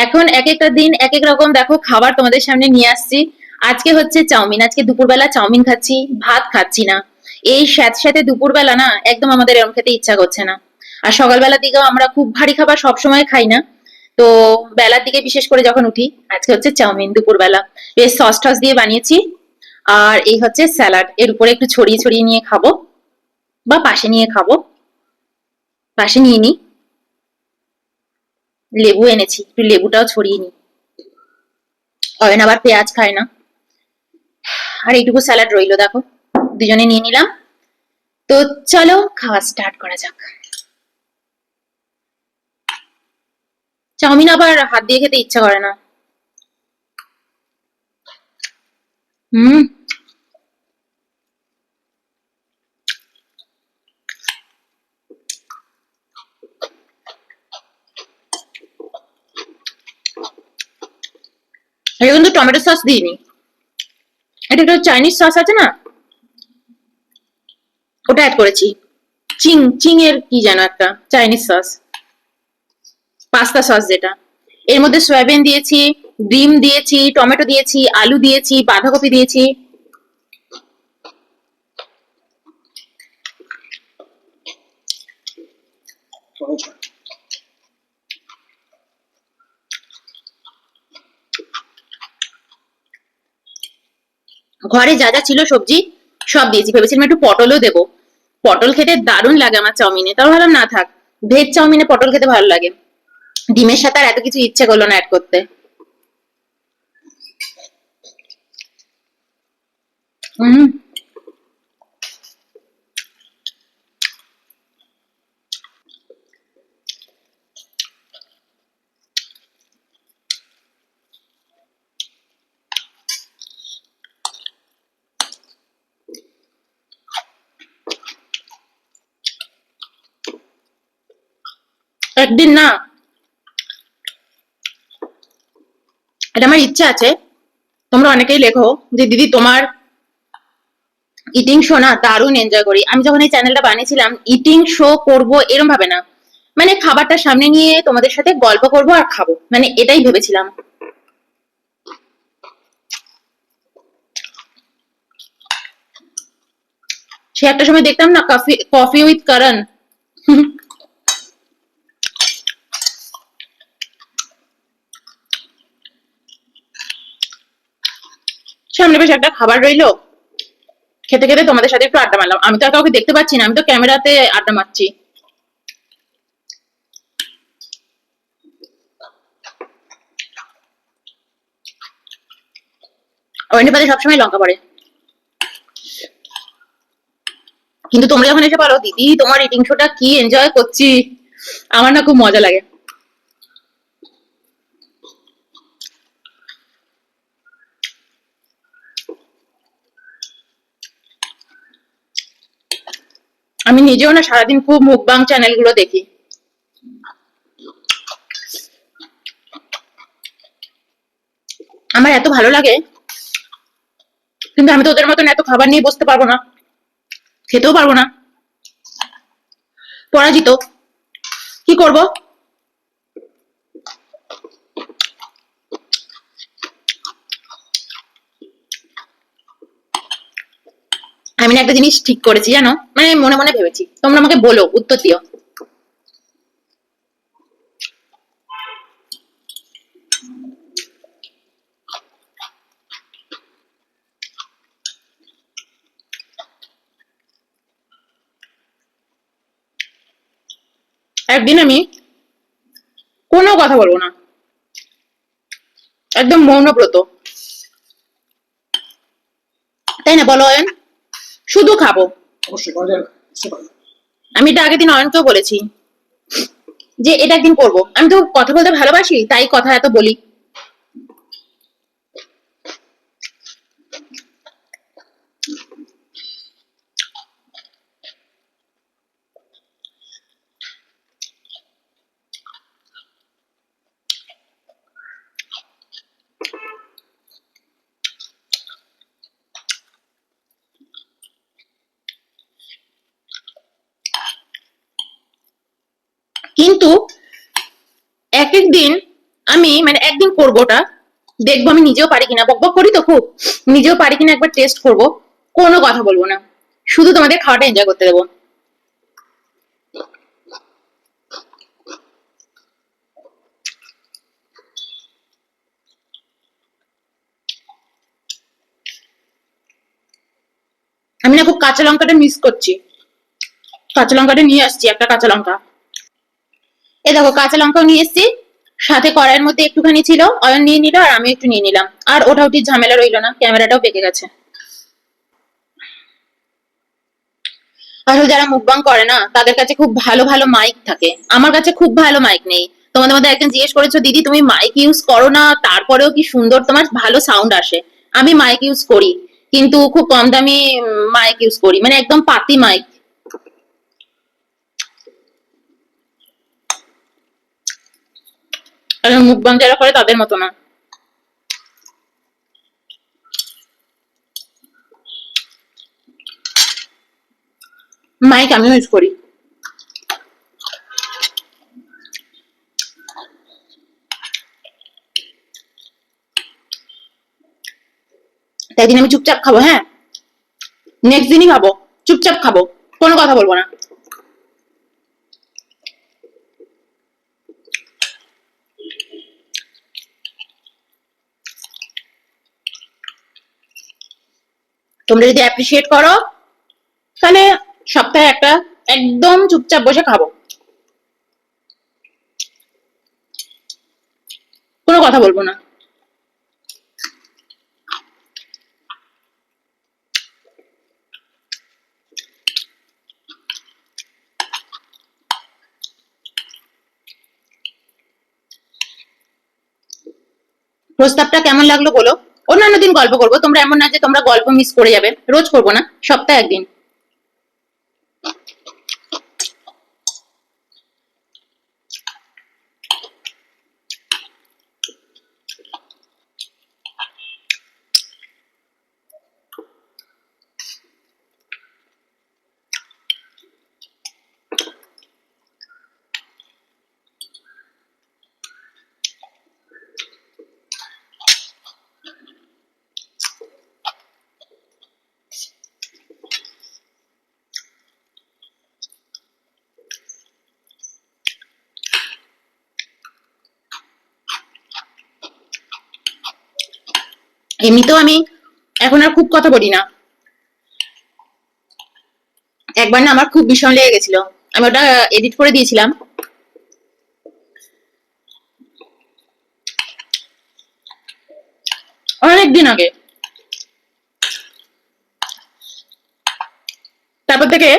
এখন এক একটা দিন এক এক রকম দেখো খাবার তোমাদের সামনে নিয়ে আসছি। আজকে হচ্ছে চাউমিন, আজকে দুপুরবেলা চাউমিন খাচ্ছি, ভাত খাচ্ছি না। এই সাথে দুপুরবেলা না একদম আমাদের এরকম খেতে ইচ্ছা করছে না। আর সকালবেলার দিকেও আমরা খুব ভারী খাবার সবসময় খাই না। তো বেলার দিকে বিশেষ করে যখন উঠি, আজকে হচ্ছে চাউমিন দুপুরবেলা। বেশ সস টস দিয়ে বানিয়েছি। আর এই হচ্ছে স্যালাড, এর উপরে একটু ছড়িয়ে ছড়িয়ে নিয়ে খাবো, বা পাশে নিয়ে খাবো। পাশে নিয়ে নি, লেবু এনেছি, একটু লেবুটাও ছড়িয়ে নি। অয়ন আবার পেঁয়াজ খায় না। আর এইটুকু স্যালাড রইলো দেখো, দুজনে নিয়ে নিলাম। তো চলো খাওয়া স্টার্ট করা যাক। চাউমিন আবার হাত দিয়ে খেতে ইচ্ছা করে না। হুম। এটা কিন্তু টমেটো সস দিইনি, এটা একটা চাইনিজ সস আছে না, ওটা অ্যাড করেছি। চিং চিং এর কি যেন একটা চাইনিজ সস, পাস্তা সস যেটা। এর মধ্যে সয়াবিন দিয়েছি, ডিম দিয়েছি, টমেটো দিয়েছি, আলু দিয়েছি, বাঁধাকপি দিয়েছি। ঘরে যা যা ছিল সবজি সব দিয়েছি, ভেবেছিলাম একটু পটলও দেবো। পটল খেতে দারুণ লাগে আমার চাউমিনে, তাও ভাবলাম না থাক, ভেজ চাউমিনে পটল খেতে ভালো লাগে। ডিমের সাথে আর এত কিছু ইচ্ছে করলো না অ্যাড করতে। হুম। একদিন না, এটা আমার ইচ্ছা আছে, তোমরা অনেকেই লেখো যে দিদি তোমার ইটিং শো না দারুণ এনজয় করি। আমি যখন এই চ্যানেলটা বানিয়েছিলাম, ইটিং শো করব এরম ভাবে না, মানে খাবারটা সামনে নিয়ে তোমাদের সাথে গল্প করব আর খাবো, মানে এটাই ভেবেছিলাম। সে একটা সময় দেখতাম না, কফি কফি উইথ করণ। সামনে বেশ একটা খাবার রইলো, খেতে খেতে তোমাদের সাথে একটু আড্ডা মারলাম। আমি তো আর কাউকে দেখতে পাচ্ছি না, আমি তো ক্যামেরাতে আড্ডা মারছি। অরণ্য পাতে সবসময় লঙ্কা পড়ে, কিন্তু তোমরা যখন এসে বলো দিদি তোমার ইটিং শোটা কি এনজয় করছি, আমার না খুব মজা লাগে। আমি নিজেও না সারাদিন খুব মুকবাং চ্যানেল গুলো দেখি। আমার এত ভালো লাগে, কিন্তু আমি তো ওদের মতন এত খাবার নিয়ে বসতে পারবো না, খেতেও পারবো না। পরাজিত, কি করব। আমি না একটা জিনিস ঠিক করেছি জানো, মানে মনে মনে ভেবেছি, তোমরা আমাকে বলো, উত্তর দিও। একদিন আমি কোনো কথা বলবো না, একদম মৌনব্রত, তাই না বলো অয়ন? শুধু খাবো। আমি এটা আগের দিন অয়নকেও বলেছি যে এটা একদিন করবো, আমি তো কথা বলতে ভালোবাসি তাই কথা এত বলি। কিন্তু এক এক দিন আমি মানে একদিন করবো ওটা, দেখবো আমি নিজেও পারি কিনা, বকবক করি তো খুব, নিজেও পারি কিনা একবার টেস্ট করবো। কোনো কথা বলবো না, শুধু তোমাদের খাওয়াটা এনজয় করতে দেবো। আমি না খুব কাঁচা লঙ্কাটা মিস করছি, কাঁচা লঙ্কাটা নিয়ে আসছি, একটা কাঁচা লঙ্কা। এ দেখো কাঁচা লঙ্কাও নিয়ে এসছি, সাথে কড়াইয়ের মধ্যে একটুখানি ছিল, অয়ন নিয়ে নিল আর আমি একটু নিয়ে নিলাম, আর ওটা ওটির ঝামেলা রইলো না, ক্যামেরাটাও পেকে গেছে। আসলে যারা মুকবাং করে না তাদের কাছে খুব ভালো ভালো মাইক থাকে, আমার কাছে খুব ভালো মাইক নেই। তোমাদের মধ্যে একজন জিজ্ঞেস করেছো দিদি তুমি মাইক ইউজ করো না, তারপরেও কি সুন্দর তোমার ভালো সাউন্ড আসে। আমি মাইক ইউজ করি, কিন্তু খুব কম দামি মাইক ইউজ করি, মানে একদম পাতি মাইক। আর মুকবাং যারা করে তাদের মতো না। মাইক আমিও ইউজ করি। তাই দিন আমি চুপচাপ খাবো, হ্যাঁ, নেক্সট দিনই খাবো, চুপচাপ খাবো, কোনো কথা বলবো না। তোমরা যদি অ্যাপ্রিসিয়েট করো তাহলে সপ্তাহে একটা একদম চুপচাপ বসে খাবো, কোনো কথা বলবো না। প্রস্তাবটা কেমন লাগলো বলো। অন্যান্য দিন গল্প করবো, তোমরা এমন না যে তোমরা গল্প মিস করে যাবে, রোজ করবো না, সপ্তাহে একদিন। এমনিতেও আমি এখন আর খুব কথা বলি না, একবার না আমার খুব ভীষণ লেগে গেছিল, আমি ওটা এডিট করে দিয়েছিলাম অনেক দিন আগে। তারপর থেকে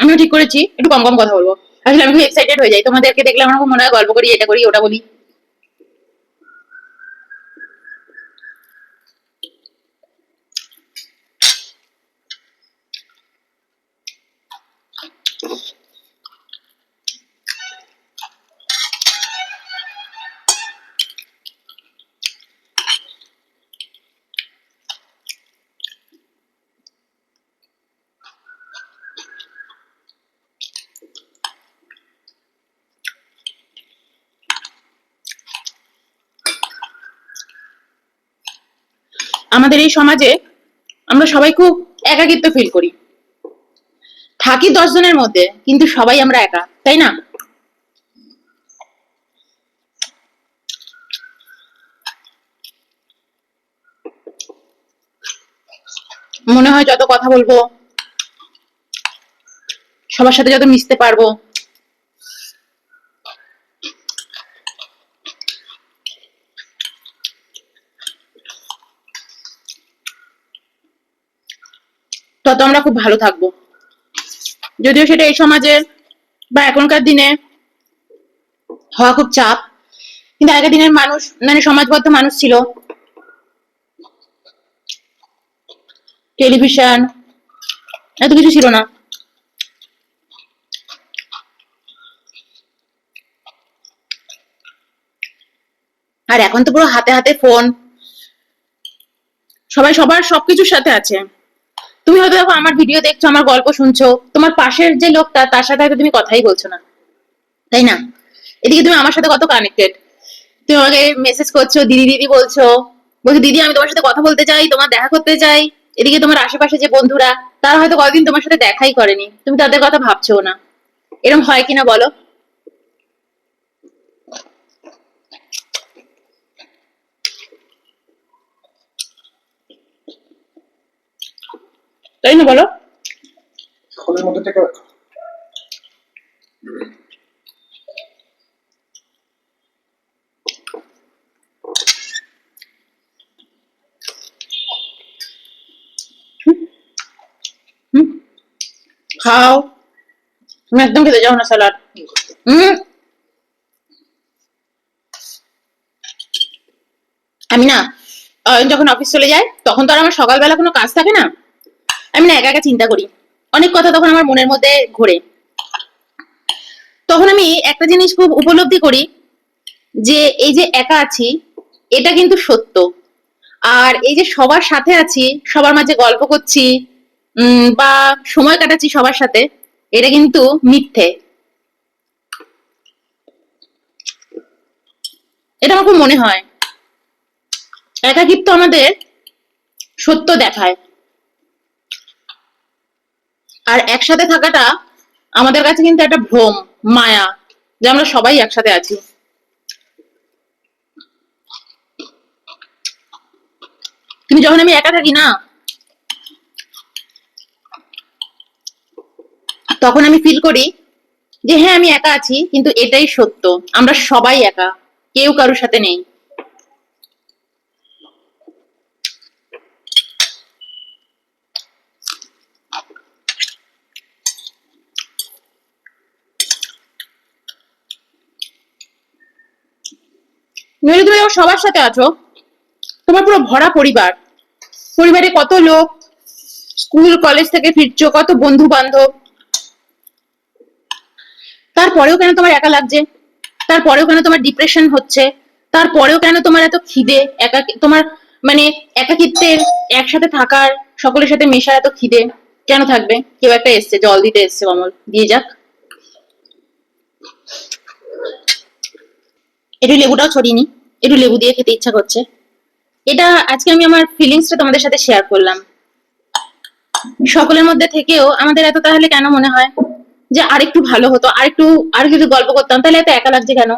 আমিও ঠিক করেছি একটু কম কম কথা বলবো। আসলে আমি খুব এক্সাইটেড হয়ে যাই, তোমাদেরকে দেখলে আমার খুব মনে হয় গল্প করি, এটা করি ওটা বলি। আমাদের এই সমাজে আমরা সবাই খুব একাকিত্ব ফিল করি, থাকি 10 জনের মধ্যে কিন্তু সবাই আমরা একা, তাই না? মনে হয় যত কথা বলবো, সবার সাথে যত মিশতে পারবো, তত আমরা খুব ভালো থাকবো। যদিও সেটা এই সমাজে বা এখনকার দিনে হওয়া খুব চাপ, কিন্তু আগের দিনের মানুষ মানে সমাজবদ্ধ মানুষ ছিল, টেলিভিশন এত কিছু ছিল না। আর এখন তো পুরো হাতে হাতে ফোন, সবাই সবার সবকিছুর সাথে আছে। তুমি হয়তো দেখো আমার ভিডিও দেখছো, আমার গল্প শুনছো, তোমার পাশের যে লোকটা তার সাথে হয়তো তুমি কথাই বলছো না, তাই না? এদিকে তুমি আমার সাথে কত কানেক্টেড, তুমি আমাকে মেসেজ করছো, দিদি দিদি বলছো, বলছো দিদি আমি তোমার সাথে কথা বলতে চাই, তোমার দেখা করতে চাই। এদিকে তোমার আশেপাশে যে বন্ধুরা, তারা হয়তো কতদিন তোমার সাথে দেখাই করেনি, তুমি তাদের কথা ভাবছো না। এরকম হয় কিনা বলো? তাই না বলো? সকলের মধ্যে থেকে হুম, খাও। তুমি একদম খেতে যাও না স্যালাড। হুম। আমি না যখন অফিস চলে যায় তখন তো আর আমার সকালবেলা কোনো কাজ থাকে না। আমি না একা একা চিন্তা করি, অনেক কথা তখন আমার মনের মধ্যে ঘোরে। তখন আমি একটা জিনিস খুব উপলব্ধি করি, যে এই যে একা আছি এটা কিন্তু সত্য। আর এই যে সবার সাথে আছি, সবার মাঝে গল্প করছি, বা সময় কাটাচ্ছি সবার সাথে, এটা কিন্তু মিথ্যে। এটা আমার খুব মনে হয় একাকিত্ব আমাদের সত্য দেখায়, আর একসাথে থাকাটা আমাদের কাছে কিন্তু একটা ভ্রম, মায়া, যে আমরা সবাই একসাথে আছি। কিন্তু যখন আমি একা থাকি না, তখন আমি ফিল করি যে হ্যাঁ আমি একা আছি, কিন্তু এটাই সত্য, আমরা সবাই একা, কেউ কারোর সাথে নেই। নইলে তুমি যখন সবার সাথে আছো, তোমার পুরো ভরা পরিবার, পরিবারে কত লোক, স্কুল কলেজ থেকে ফিরছো, কত বন্ধু বান্ধব, তারপরেও কেন তোমার একা লাগছে? তারপরেও কেন তোমার ডিপ্রেশন হচ্ছে? তারপরেও কেন তোমার এত খিদে, একা তোমার মানে একাকিত্বের, একসাথে থাকার, সকলের সাথে মেশার এত খিদে কেন থাকবে? কেউ একটা এসছে, জল দিতে এসছে, কমল দিয়ে যাক। একটু লেবুটাও ছড়িয়ে নি, একটু লেবু দিয়ে খেতে ইচ্ছা করছে। এটা আজকে আমি আমার ফিলিংসটা তোমাদের সাথে শেয়ার করলাম। সকলের মধ্যে থেকেও আমাদের এত তাহলে কেন মনে হয় যে আরেকটু ভালো হতো, আরেকটু আর কিছু গল্প করতাম, তাহলে এত একা লাগছে কেন?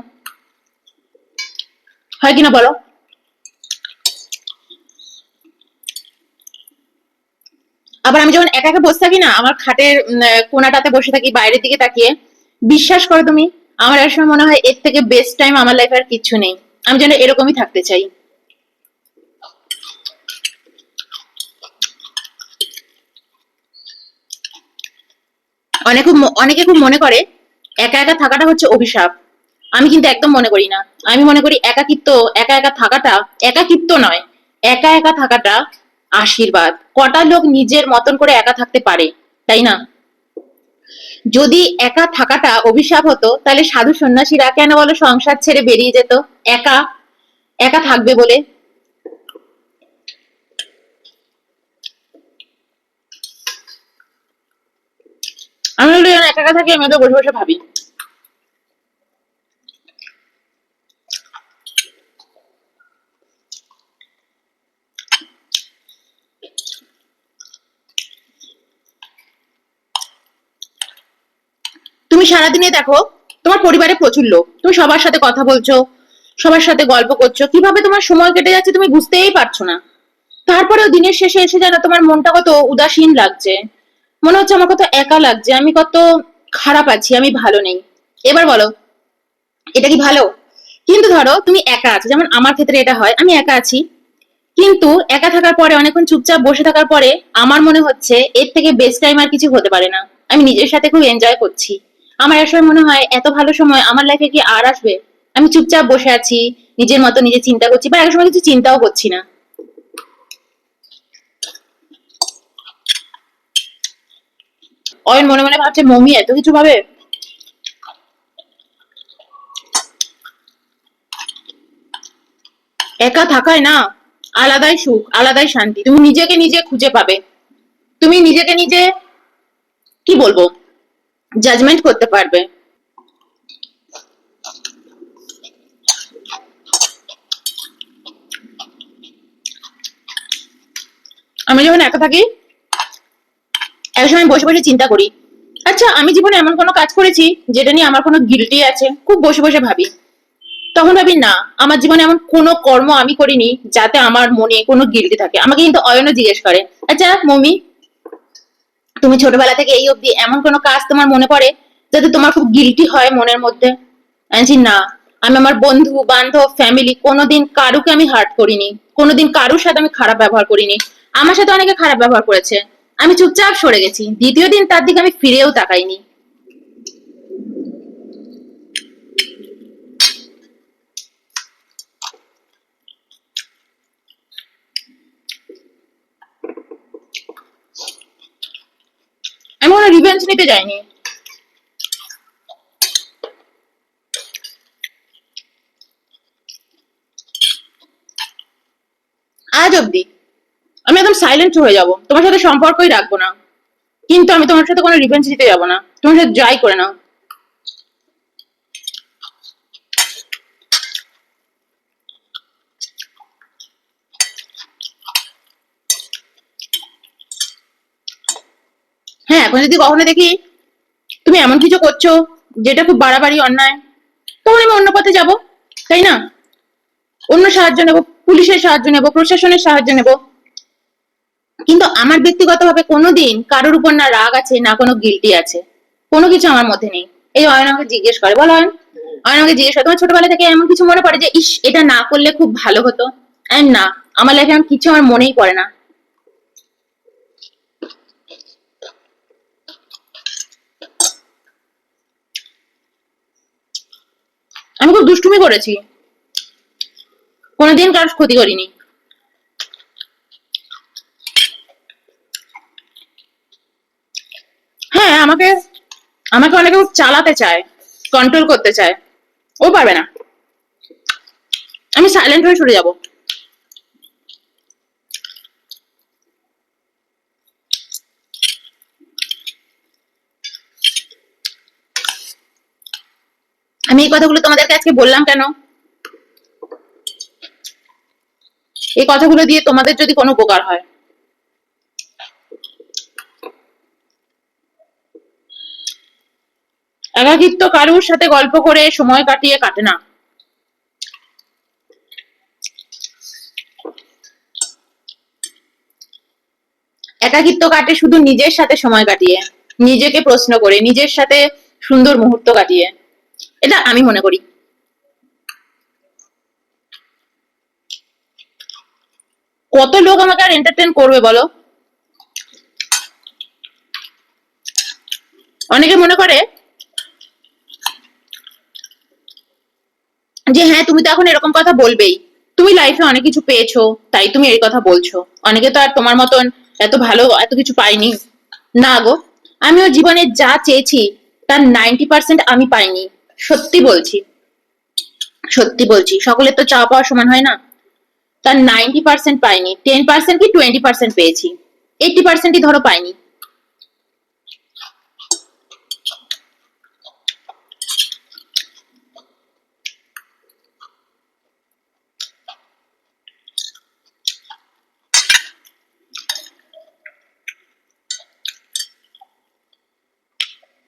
হয় কিনা বলো? আবার আমি যখন একা একা বসে থাকি না, আমার খাটের কোনাটাতে বসে থাকি বাইরের দিকে তাকিয়ে, বিশ্বাস করো তুমি, আমার এক সময় মনে হয় এর থেকে বেস্ট টাইম আমার লাইফে আর কিচ্ছু নেই। আমি যেন এরকমই থাকতে চাই। অনেকে অনেকে খুব মনে করে একা একা থাকাটা হচ্ছে অভিশাপ। আমি কিন্তু একদম মনে করি না। আমি মনে করি একাকিত্ব, একা একা থাকাটা একাকিত্ব নয়, একা একা থাকাটা আশীর্বাদ। কটা লোক নিজের মতন করে একা থাকতে পারে, তাই না? যদি একা থাকাটা অভিশাপ হতো, তাহলে সাধু সন্ন্যাসীরা কেন বলো সংসার ছেড়ে বেরিয়ে যেত? একা একা থাকবে বলে। আমি হলে একা একা থাকি, আমি তো বসে বসে ভাবি। তুমি সারাদিনে দেখো তোমার পরিবারে প্রচুর লোক, তুমি সবার সাথে কথা বলছো, সবার সাথে গল্প করছো, কিভাবে তোমার সময় কেটে যাচ্ছে তুমি বুঝতেই পারছো না। তারপরেও দিনের শেষে এসে যেন তোমার মনটা কত উদাসীন লাগছে, মনে হচ্ছে আমার কত একা লাগছে, আমি কত খারাপ আছি, আমি ভালো নেই। এবার বলো, এটা কি ভালো? কিন্তু ধরো তুমি একা আছো, যেমন আমার ক্ষেত্রে এটা হয়, আমি একা আছি, কিন্তু একা থাকার পরে, অনেকক্ষণ চুপচাপ বসে থাকার পরে আমার মনে হচ্ছে এর থেকে বেস্ট টাইম আর কিছু হতে পারে না। আমি নিজের সাথে খুব এনজয় করছি। আমার আসলে মনে হয় এত ভালো সময় আমার লাইফে কি আর আসবে? আমি চুপচাপ বসে আছি, নিজের মতো নিজে চিন্তা করছি, বা এক সময় কিছু চিন্তাও করছি না। অয়ন মনে মনে ভাবছে মমি এত কিছু ভাবে। একা থাকায় না আলাদাই সুখ, আলাদাই শান্তি, তুমি নিজেকে নিজে খুঁজে পাবে। তুমি নিজেকে নিজে কি বলবো, জাজমেন্ট করতে পারবে। আমি যখন একা থাকি এক সময় বসে বসে চিন্তা করি, আচ্ছা আমি জীবনে এমন কোনো কাজ করেছি যেটা নিয়ে আমার কোনো গিল্টি আছে, খুব বসে বসে ভাবি। তখন ভাবি না, আমার জীবনে এমন কোনো কর্ম আমি করিনি যাতে আমার মনে কোনো গিল্টি থাকে। আমাকে কিন্তু অয়নও জিজ্ঞেস করে, আচ্ছা মমি, তুমি ছোটবেলা থেকে এই অবধি এমন কোনো কাজ তোমার মনে পড়ে যাতে তোমার খুব গিল্টি হয় মনের মধ্যে? আমি বলছি, না। আমি আমার বন্ধু বান্ধব ফ্যামিলি কোনোদিন কারুকে আমি হার্ট করিনি, কোনোদিন কারুর সাথে আমি খারাপ ব্যবহার করিনি। আমার সাথে অনেকে খারাপ ব্যবহার করেছে, আমি চুপচাপ সরে গেছি, দ্বিতীয় দিন তার দিকে আমি ফিরেও তাকাইনি। আমি কোনো রিভেঞ্জ নিতে যাইনি। আজ অব্দি আমি একদম সাইলেন্ট হয়ে যাব, তোমার সাথে সম্পর্কই রাখবো না। কিন্তু আমি তোমার সাথে কোনো রিভেঞ্জ নিতে যাবো না, তোমার সাথে যাই করে নাও। হ্যাঁ, এখন যদি কখনো দেখি তুমি এমন কিছু করছো যেটা খুব বাড়াবাড়ি অন্যায়, তখন আমি অন্য পথে যাব, তাই না? অন্য সাহায্য নেব, পুলিশের সাহায্য নেব, প্রশাসনের সাহায্য নেব। কিন্তু আমার ব্যক্তিগতভাবে কোনোদিন কারোর উপর না রাগ আছে, না কোনো গিল্টি আছে, কোনো কিছু আমার মধ্যে নেই। এই অয়ন আমাকে জিজ্ঞেস করে, বলো অয়ন, অয়ন আমাকে জিজ্ঞেস করে, তোমার ছোটবেলা থেকে এমন কিছু মনে পড়ে যে ইস এটা না করলে খুব ভালো হতো? না, আমার লাইফে এমন কিছু আমার মনেই পড়ে না। আমি খুব দুষ্টুমি করেছি, কোনোদিন কারোর ক্ষতি করিনি। হ্যাঁ, আমাকে আমাকে অনেকে খুব চালাতে চায়, কন্ট্রোল করতে চায়, ও পারবে না। আমি সাইলেন্ট হয়ে সরে যাব। আমি এই কথাগুলো তোমাদেরকে আজকে বললাম কেন? এই কথাগুলো দিয়ে তোমাদের যদি কোনো উপকার হয়। একাকিত্ব কারুর সাথে গল্প করে সময় কাটিয়ে কাটে না। একাকিত্ব কাটে শুধু নিজের সাথে সময় কাটিয়ে, নিজেকে প্রশ্ন করে, নিজের সাথে সুন্দর মুহূর্ত কাটিয়ে। এটা আমি মনে করি। কত লোক আমাকে আর এন্টারটেন করবে বলো? অনেকে মনে করে যে হ্যাঁ তুমি তো এখন এরকম কথা বলবেই, তুমি লাইফে অনেক কিছু পেয়েছো তাই তুমি এই কথা বলছো। অনেকে তো আর তোমার মতন এত ভালো এত কিছু পাইনি। না গো, আমিও জীবনে যা চেয়েছি তার 90% আমি পাইনি। সত্যি বলছি, সত্যি বলছি, সকলের তো চাওয়া পাওয়া সমান হয় না। তার 90% পাইনি, 10% কি 20% পেয়েছি, 80%ই ধরো পাইনি।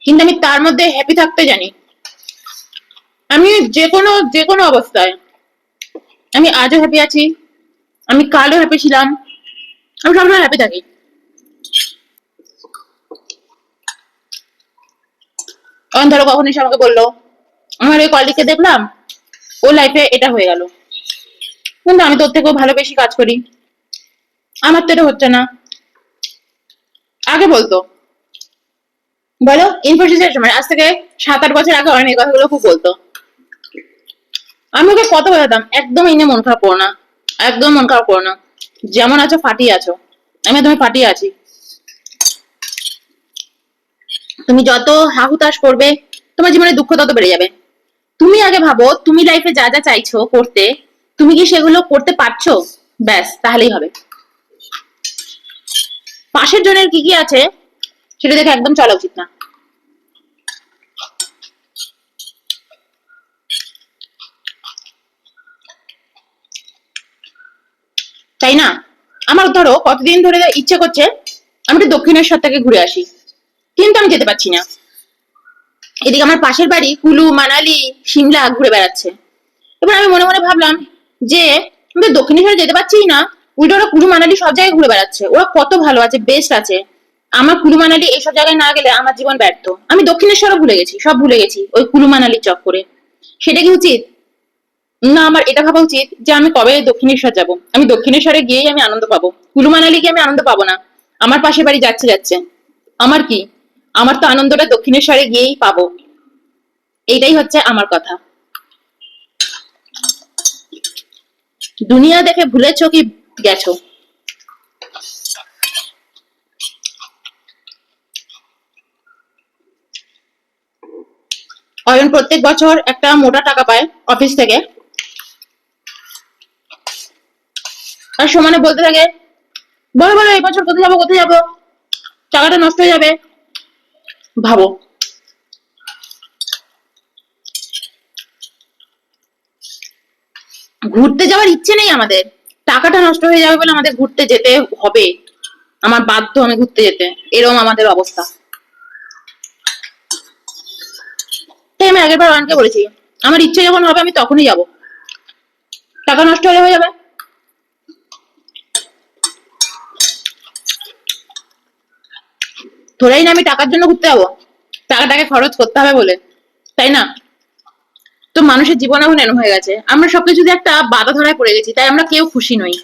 কিন্তু আমি তার মধ্যে হ্যাপি থাকতে জানি। আমি যে কোনো অবস্থায়, আমি আজও হ্যাপি আছি, আমি কালও হ্যাপি ছিলাম, আমি সবসময় হ্যাপি থাকি। কারণ ধরো কখনো এসে আমাকে বললো, আমার ওই কলিগকে দেখলাম, ও লাইফে এটা হয়ে গেল, কিন্তু আমি তোর থেকেও ভালো বেশি কাজ করি, আমার তো এটা হচ্ছে না। আগে বলতো, বলো ইনফোসিসের সময়, আজ থেকে 7-8 বছর আগে অনেক কথাগুলো খুব বলতো। আমি ওকে কত বোঝাতাম, একদম ইনে মন খারাপ করো না, একদম মন খারাপ করো না, যেমন আছো ফাটিয়ে আছো, আমি তুমি ফাটিয়ে আছি। তুমি যত হাহুতাশ করবে তোমার জীবনে দুঃখ তত বেড়ে যাবে। তুমি আগে ভাবো তুমি লাইফে যা যা চাইছো করতে, তুমি কি সেগুলো করতে পারছো? ব্যাস, তাহলেই হবে। পাশের জনের কি কি আছে সেটা দেখে একদম চলা উচিত না, তাই না? আমার ধরো কতদিন ধরে ইচ্ছে করছে আমি একটু দক্ষিণেশ্বর থেকে ঘুরে আসি, কিন্তু আমি যেতে পারছি না। এদিকে আমার পাশের বাড়ি কুলু মানালি সিমলা ঘুরে বেড়াচ্ছে। এবার আমি মনে মনে ভাবলাম যে আমি তো দক্ষিণেশ্বরে যেতে পারছি না, উল্টো ওরা কুলু মানালি সব জায়গায় ঘুরে বেড়াচ্ছে, ওরা কত ভালো আছে, বেস্ট আছে। আমার কুলু মানালি এইসব জায়গায় না গেলে আমার জীবন ব্যর্থ। আমি দক্ষিণেশ্বরও ভুলে গেছি, সব ভুলে গেছি ওই কুলু মানালির চক্করে। সেটা কি উচিত? না, আমার এটা ভাবা উচিত যে আমি কবে দক্ষিণেশ্বর যাব, আমি দক্ষিণেশ্বরে গিয়েই আমি আনন্দ পাবো, কুলু মানালি গিয়ে আমি আনন্দ পাবো না। আমার পাশের বাড়ি যাচ্ছে যাচ্ছে, আমার কি, আমার তো আনন্দটা দক্ষিণেশ্বরে গিয়েই পাবো। এইটাই হচ্ছে আমার কথা। দুনিয়া দেখে ভুলেছো কি গেছো? অয়ন প্রত্যেক বছর একটা মোটা টাকা পায় অফিস থেকে, আর সমানে বলতে থাকে, বলো বলো এই বছর কোথায় যাবো কোথায় যাবো, টাকাটা নষ্ট হয়ে যাবে। ভাবো, ঘুরতে যাওয়ার ইচ্ছে নেই আমাদের, টাকাটা নষ্ট হয়ে যাবে বলে আমাদের ঘুরতে যেতে হবে। আমার বাধ্য আমি ঘুরতে যেতে, এরকম আমাদের অবস্থা। তাই আমি আগের বার অয়নকে বলেছি, আমার ইচ্ছে যখন হবে আমি তখনই যাব, টাকা নষ্ট হয়ে যাবে। ধরেই না আমি টাকার জন্য ঘুরতে যাবো, টাকাটাকে খরচ করতে হবে বলে, তাই না? তো মানুষের জীবন এখন এরকম হয়ে গেছে, আমরা সবকিছুতে একটা বাধা ধরায় পড়ে গেছি, তাই আমরা কেউ খুশি নই।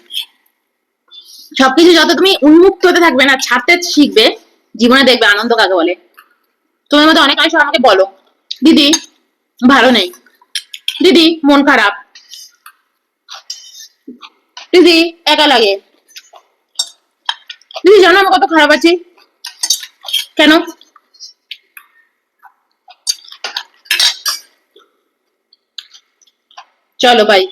সবকিছু যত তুমি উন্মুক্ত হতে থাকবে না, ছাড়তে শিখবে, জীবনে দেখবে আনন্দ কাকে বলে। তোমার মধ্যে অনেক আইসো আমাকে বলো, দিদি ভালো নেই, দিদি মন খারাপ, দিদি একা লাগে, দিদি জানো আমি কত খারাপ আছি। কেন? চলো বাই।